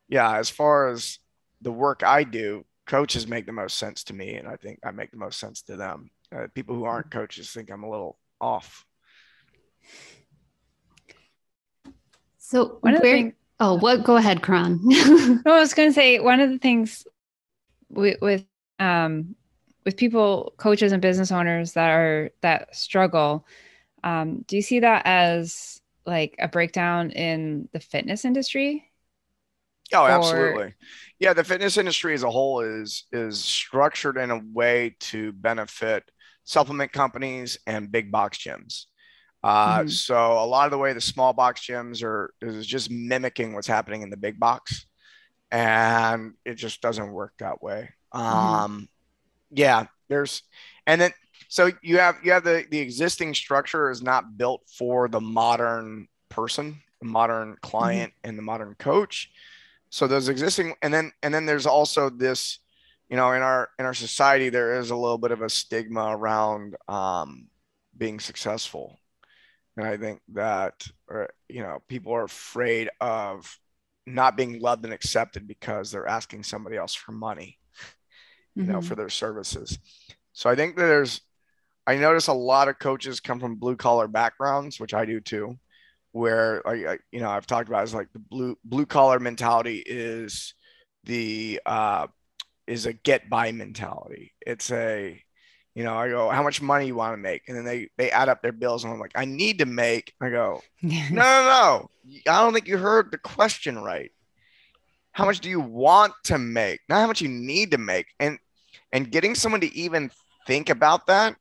yeah, as far as the work I do, coaches make the most sense to me. And I think I make the most sense to them. People who aren't coaches think I'm a little off. So go ahead, Kron. No, I was going to say, one of the things with people, coaches and business owners that struggle, do you see that as like a breakdown in the fitness industry? Oh, absolutely. Yeah. The fitness industry as a whole is structured in a way to benefit supplement companies and big box gyms. So a lot of the way the small box gyms is just mimicking what's happening in the big box, and it just doesn't work that way. So you have the existing structure is not built for the modern person, the modern client, and the modern coach. So those existing, and then there's also this, in our society, there is a little bit of a stigma around being successful. And I think that, people are afraid of not being loved and accepted because they're asking somebody else for money, for their services. So I think that I notice a lot of coaches come from blue collar backgrounds, which I do too, where I've talked about is like the blue collar mentality is a get by mentality. It's I go, how much money you want to make? And then they add up their bills, and I'm like, I need to make. I go, no. I don't think you heard the question right. How much do you want to make? Not how much you need to make. And getting someone to even think about that,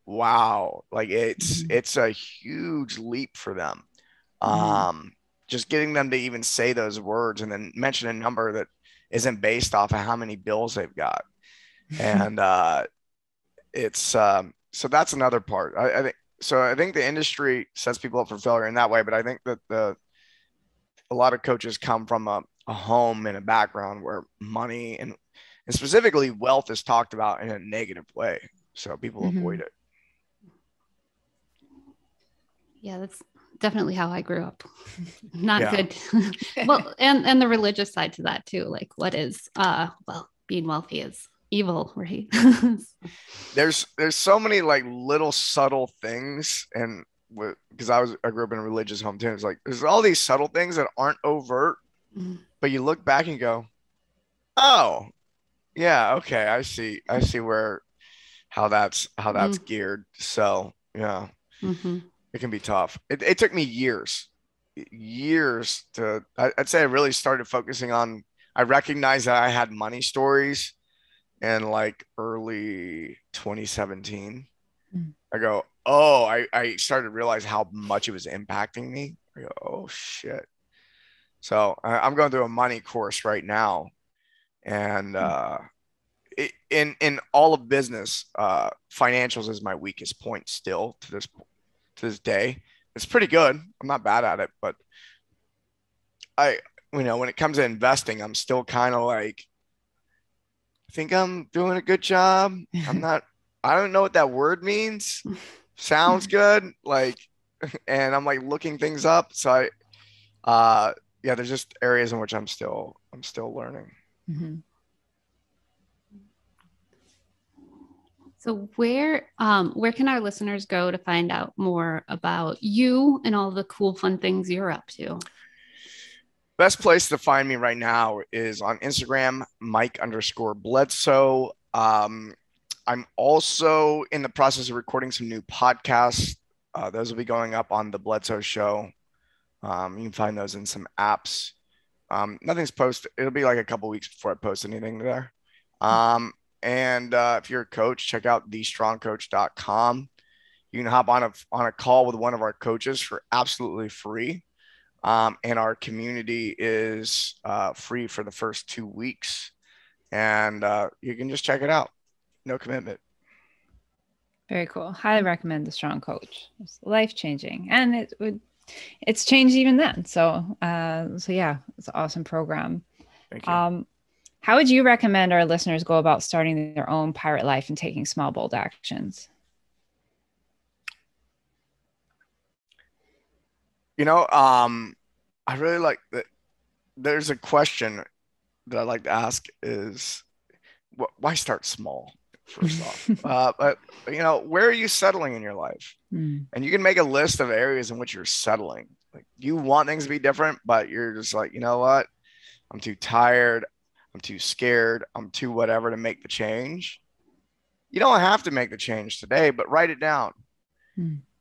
wow, like it's a huge leap for them. Just getting them to even say those words and then mention a number that isn't based off of how many bills they've got. And it's so that's another part. I think the industry sets people up for failure in that way, but I think that a lot of coaches come from a home and a background where money and specifically wealth is talked about in a negative way, so people avoid it. Yeah, that's definitely how I grew up. Not good. Well, and the religious side to that too. Like, what is being wealthy is evil, right? There's so many like little subtle things, and because I grew up in a religious home too. It's like there's all these subtle things that aren't overt, but you look back and go, oh yeah, okay, I see how that's geared. So yeah, it can be tough. It took me years to, I'd say I really started focusing on, I recognized that I had money stories in like early 2017. Mm. I go, oh, I started to realize how much it was impacting me. I go, oh shit. So I'm going through a money course right now, and in all of business, financials is my weakest point still to this day. It's pretty good. I'm not bad at it, but when it comes to investing, I'm still kind of like, I think I'm doing a good job. I don't know what that word means. Sounds good. Like, and I'm like looking things up. So yeah, there's just areas in which I'm still learning. Mm-hmm. So where can our listeners go to find out more about you and all the cool, fun things you're up to? Best place to find me right now is on Instagram, Mike_Bledsoe. I'm also in the process of recording some new podcasts. Those will be going up on the Bledsoe Show. You can find those in some apps. Nothing's posted. It'll be like a couple weeks before I post anything there. And if you're a coach, check out thestrongcoach.com. You can hop on a call with one of our coaches for absolutely free. And our community is free for the first 2 weeks. And you can just check it out. No commitment. Very cool. Highly recommend The Strong Coach. It's life-changing. And it's changed even then. So yeah, it's an awesome program. Thank you. How would you recommend our listeners go about starting their own pirate life and taking small, bold actions? I really like that. There's a question that I like to ask is, why start small? First off, but where are you settling in your life? And you can make a list of areas in which you're settling. Like, you want things to be different, but you're just like, you know what? I'm too tired. I'm too scared. I'm too whatever to make the change. You don't have to make the change today, but write it down.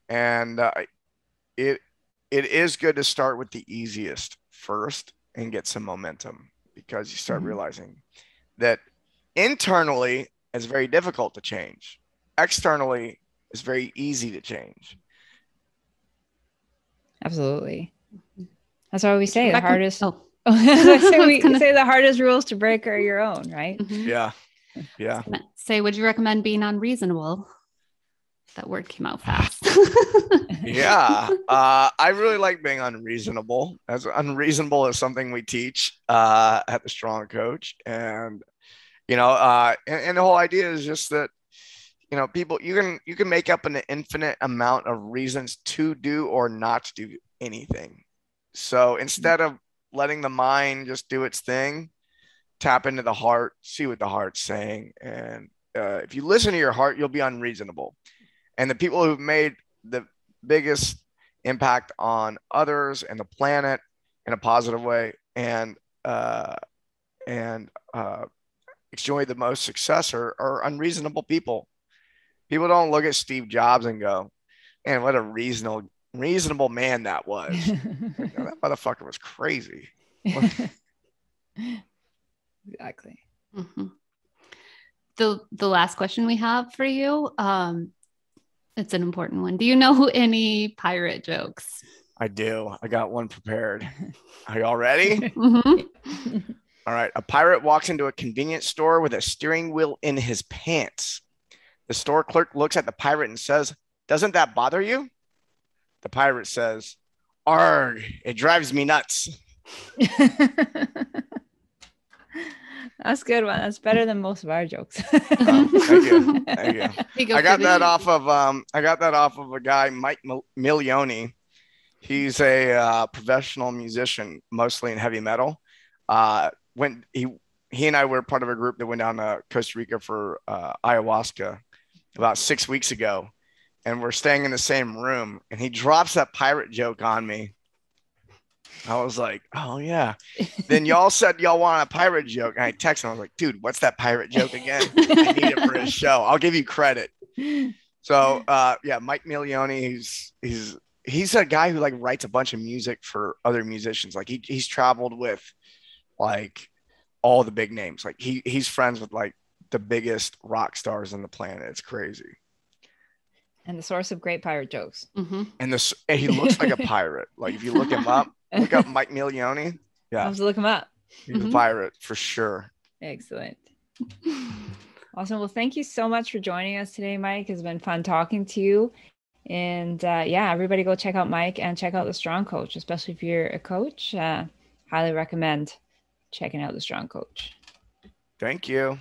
And it is good to start with the easiest first and get some momentum, because you start realizing that internally it's very difficult to change. Externally, it's very easy to change. Absolutely. That's why we say the hardest. We say the hardest rules to break are your own, right? Yeah. Say, would you recommend being unreasonable? That word came out fast. Yeah. I really like being unreasonable. As unreasonable is something we teach at the Strong Coach. And and the whole idea is just that, people, you can make up an infinite amount of reasons to do or not to do anything. So instead of letting the mind just do its thing, tap into the heart, see what the heart's saying. And if you listen to your heart, you'll be unreasonable. And the people who've made the biggest impact on others and the planet in a positive way and enjoy the most success are unreasonable people. People don't look at Steve Jobs and go, man, what a reasonable man that was. That motherfucker was crazy. Exactly. The last question we have for you, it's an important one. Do you know any pirate jokes? I do. I got one prepared. Are you all ready? All right. A pirate walks into a convenience store with a steering wheel in his pants. The store clerk looks at the pirate and says, "Doesn't that bother you?" The pirate says, "Arg, it drives me nuts." That's a good one. That's better than most of our jokes. Thank you. I got that off of a guy, Mike Milioni. He's a professional musician, mostly in heavy metal. When he and I were part of a group that went down to Costa Rica for ayahuasca about 6 weeks ago, and we're staying in the same room, and he drops that pirate joke on me. I was like, oh yeah. Then y'all said y'all want a pirate joke, and I texted him. I was like, dude, what's that pirate joke again? I need it for his show. I'll give you credit. So yeah, Mike Milioni, he's a guy who like writes a bunch of music for other musicians. Like he's traveled with like all the big names. Like he's friends with like the biggest rock stars on the planet. It's crazy. And the source of great pirate jokes. Mm-hmm. And he looks like a pirate. Like if you look him up, look up Mike Milioni. Yeah. I'll have to look him up. He's a pirate for sure. Excellent. Awesome. Well, thank you so much for joining us today, Mike. It's been fun talking to you. And yeah, everybody go check out Mike and check out the Strong Coach, especially if you're a coach. Highly recommend checking out the Strong Coach. Thank you.